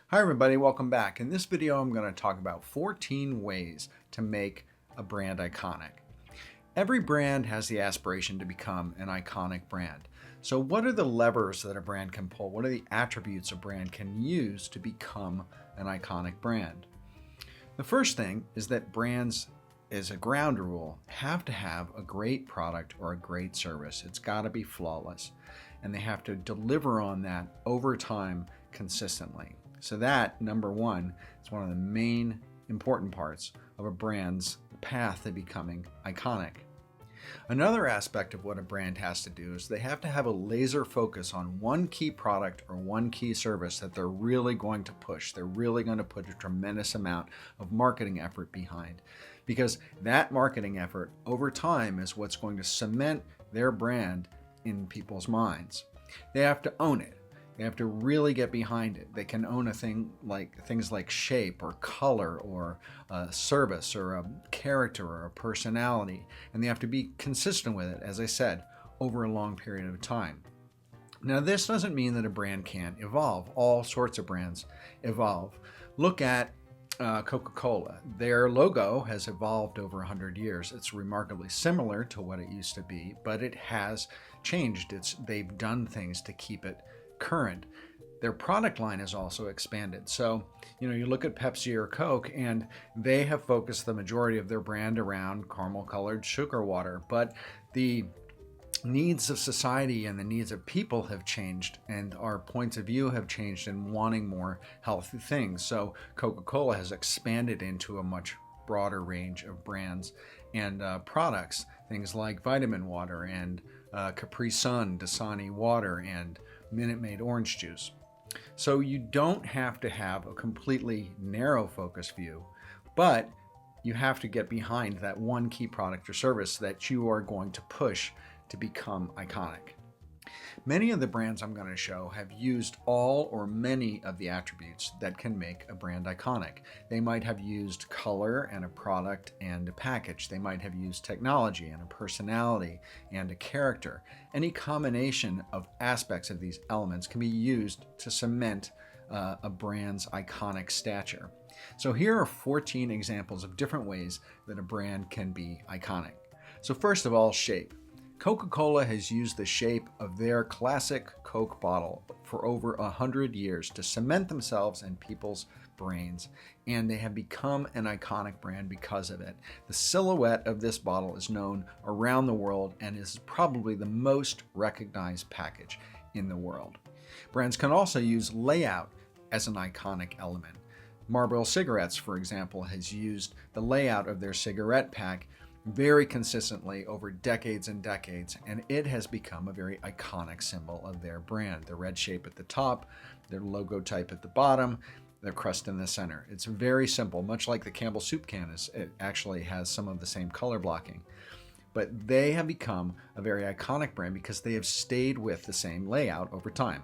Hi everybody, welcome back. In this video I'm going to talk about 14 ways to make a brand iconic. Every brand has the aspiration to become an iconic brand. So what are the levers that a brand can pull? What are the attributes a brand can use to become an iconic brand? The first thing is that brands, as a ground rule, have to have a great product or a great service. It's got to be flawless, and they have to deliver on that over time consistently. So that, number one, is one of the main important parts of a brand's path to becoming iconic. Another aspect of what a brand has to do is they have to have a laser focus on one key product or one key service that they're really going to push. They're really going to put a tremendous amount of marketing effort behind, because that marketing effort over time is what's going to cement their brand in people's minds. They have to own it. They have to really get behind it. They can own things like shape or color or a service or a character or a personality, and they have to be consistent with it, as I said, over a long period of time. Now, this doesn't mean that a brand can't evolve. All sorts of brands evolve. Look at Coca-Cola. Their logo has evolved over 100 years. It's remarkably similar to what it used to be, but it has changed. They've done things to keep it current. Their product line has also expanded. So, you look at Pepsi or Coke, and they have focused the majority of their brand around caramel-colored sugar water, but the needs of society and the needs of people have changed, and our points of view have changed in wanting more healthy things. So Coca-Cola has expanded into a much broader range of brands and products, things like vitamin water and Capri Sun, Dasani water, and Minute Maid orange juice. So you don't have to have a completely narrow focus view, but you have to get behind that one key product or service that you are going to push to become iconic. Many of the brands I'm going to show have used all or many of the attributes that can make a brand iconic. They might have used color and a product and a package. They might have used technology and a personality and a character. Any combination of aspects of these elements can be used to cement a brand's iconic stature. So here are 14 examples of different ways that a brand can be iconic. So first of all, shape. Coca-Cola has used the shape of their classic Coke bottle for over 100 years to cement themselves in people's brains, and they have become an iconic brand because of it. The silhouette of this bottle is known around the world and is probably the most recognized package in the world. Brands can also use layout as an iconic element. Marlboro Cigarettes, for example, has used the layout of their cigarette pack very consistently over decades and decades, and it has become a very iconic symbol of their brand. The red shape at the top, their logo type at the bottom, their crust in the center. It's very simple, much like the Campbell soup can it actually has some of the same color blocking. But they have become a very iconic brand because they have stayed with the same layout over time.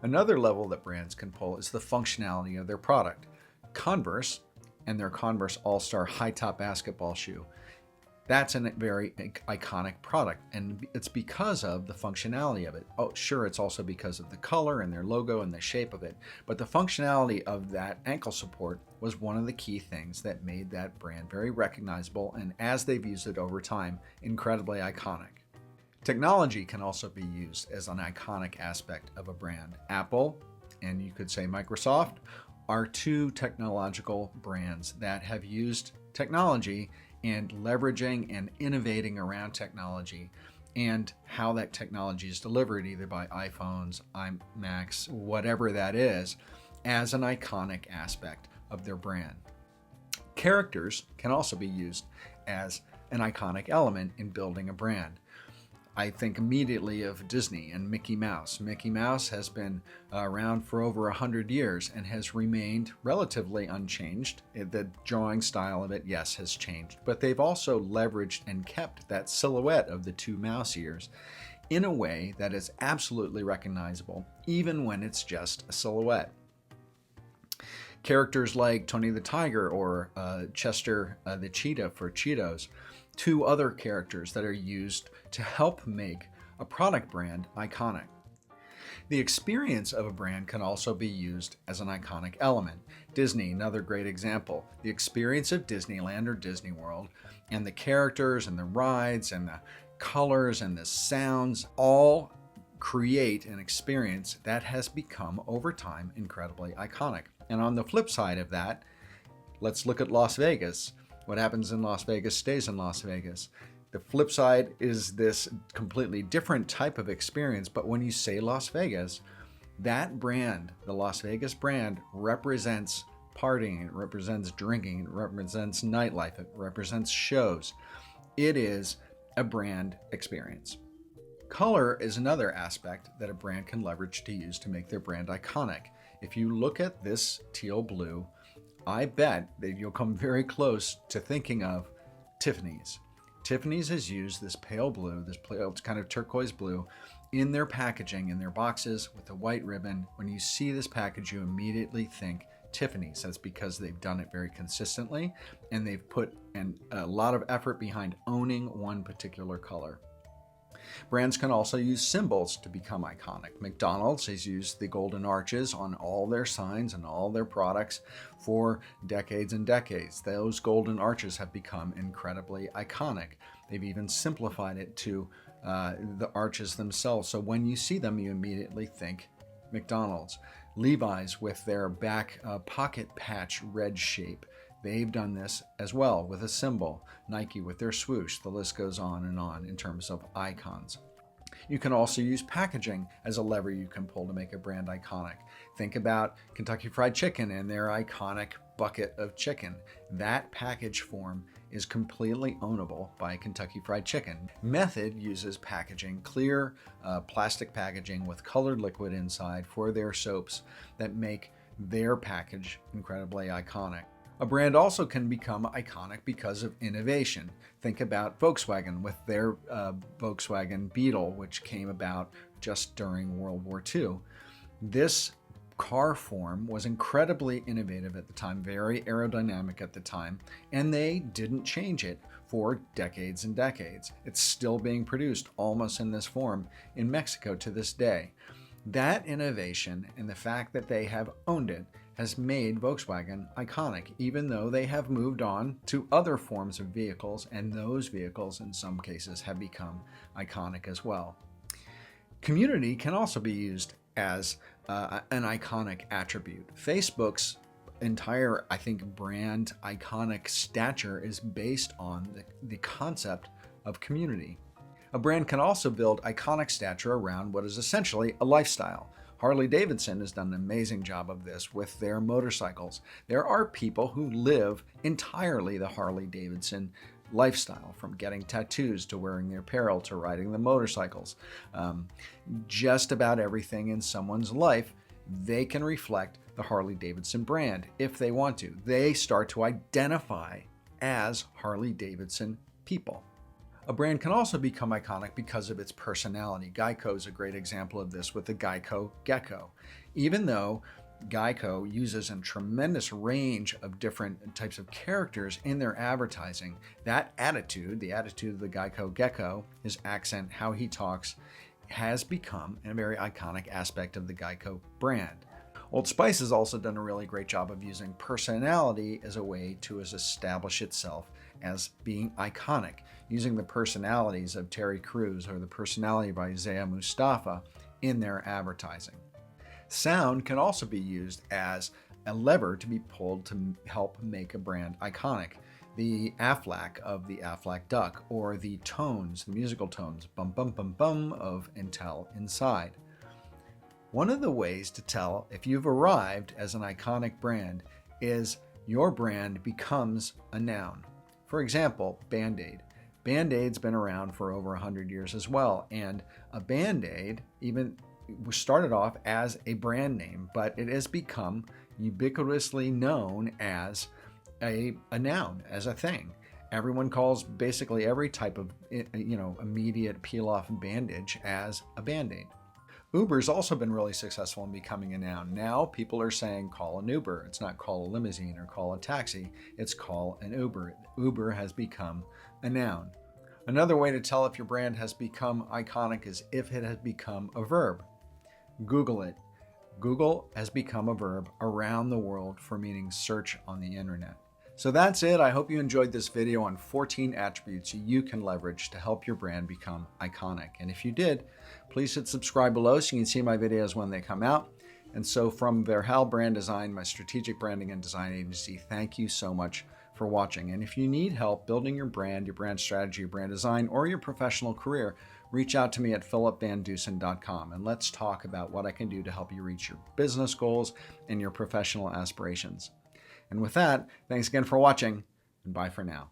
Another level that brands can pull is the functionality of their product. Converse and their Converse All-Star high-top basketball shoe, that's a very iconic product, and it's because of the functionality of it. Oh, sure, it's also because of the color and their logo and the shape of it, but the functionality of that ankle support was one of the key things that made that brand very recognizable, and as they've used it over time, incredibly iconic. Technology can also be used as an iconic aspect of a brand. Apple, and you could say Microsoft, are two technological brands that have used technology and leveraging and innovating around technology and how that technology is delivered, either by iPhones, iMacs, whatever that is, as an iconic aspect of their brand. Characters can also be used as an iconic element in building a brand. I think immediately of Disney and Mickey Mouse. Mickey Mouse has been around for over 100 years and has remained relatively unchanged. The drawing style of it, yes, has changed, but they've also leveraged and kept that silhouette of the two mouse ears in a way that is absolutely recognizable, even when it's just a silhouette. Characters like Tony the Tiger or Chester the Cheetah for Cheetos, two other characters that are used to help make a product brand iconic. The experience of a brand can also be used as an iconic element. Disney, another great example. The experience of Disneyland or Disney World and the characters and the rides and the colors and the sounds all create an experience that has become over time incredibly iconic. And on the flip side of that, let's look at Las Vegas. What happens in Las Vegas stays in Las Vegas. The flip side is this completely different type of experience, but when you say Las Vegas, that brand, the Las Vegas brand, represents partying, it represents drinking, it represents nightlife, it represents shows. It is a brand experience. Color is another aspect that a brand can leverage to use to make their brand iconic. If you look at this teal blue, I bet that you'll come very close to thinking of Tiffany's. Tiffany's has used this pale blue, this kind of turquoise blue, in their packaging, in their boxes with the white ribbon. When you see this package, you immediately think Tiffany's. That's because they've done it very consistently, and they've put a lot of effort behind owning one particular color. Brands can also use symbols to become iconic. McDonald's has used the golden arches on all their signs and all their products for decades and decades. Those golden arches have become incredibly iconic. They've even simplified it to the arches themselves. So when you see them, you immediately think McDonald's. Levi's with their back pocket patch red shape. They've done this as well with a symbol. Nike with their swoosh. The list goes on in terms of icons. You can also use packaging as a lever you can pull to make a brand iconic. Think about Kentucky Fried Chicken and their iconic bucket of chicken. That package form is completely ownable by Kentucky Fried Chicken. Method uses packaging, clear plastic packaging with colored liquid inside for their soaps that make their package incredibly iconic. A brand also can become iconic because of innovation. Think about Volkswagen with their Volkswagen Beetle, which came about just during World War II. This car form was incredibly innovative at the time, very aerodynamic at the time, and they didn't change it for decades and decades. It's still being produced almost in this form in Mexico to this day. That innovation and the fact that they have owned it has made Volkswagen iconic, even though they have moved on to other forms of vehicles, and those vehicles in some cases have become iconic as well. Community can also be used as an iconic attribute. Facebook's entire, brand iconic stature is based on the concept of community. A brand can also build iconic stature around what is essentially a lifestyle. Harley-Davidson has done an amazing job of this with their motorcycles. There are people who live entirely the Harley-Davidson lifestyle, from getting tattoos to wearing the apparel to riding the motorcycles. Just about everything in someone's life, they can reflect the Harley-Davidson brand if they want to. They start to identify as Harley-Davidson people. A brand can also become iconic because of its personality. Geico is a great example of this with the Geico Gecko. Even though Geico uses a tremendous range of different types of characters in their advertising, that attitude, the attitude of the Geico Gecko, his accent, how he talks, has become a very iconic aspect of the Geico brand. Old Spice has also done a really great job of using personality as a way to establish itself as being iconic, using the personalities of Terry Crews or the personality of Isaiah Mustafa in their advertising. Sound can also be used as a lever to be pulled to help make a brand iconic. The Aflac of the Aflac Duck, or the tones, the musical tones, bum bum bum bum of Intel Inside. One of the ways to tell if you've arrived as an iconic brand is your brand becomes a noun. For example, Band-Aid. Band-Aid's been around for over 100 years as well, and a Band-Aid even started off as a brand name, but it has become ubiquitously known as a noun, as a thing. Everyone calls basically every type of immediate peel-off bandage as a Band-Aid. Uber's also been really successful in becoming a noun. Now people are saying call an Uber. It's not call a limousine or call a taxi. It's call an Uber. Uber has become a noun. Another way to tell if your brand has become iconic is if it has become a verb. Google it. Google has become a verb around the world for meaning search on the internet. So that's it. I hope you enjoyed this video on 14 attributes you can leverage to help your brand become iconic. And if you did, please hit subscribe below so you can see my videos when they come out. And so from Verhaal Brand Design, my strategic branding and design agency, thank you so much for watching. And if you need help building your brand strategy, your brand design, or your professional career, reach out to me at philipvandusen.com and let's talk about what I can do to help you reach your business goals and your professional aspirations. And with that, thanks again for watching, and bye for now.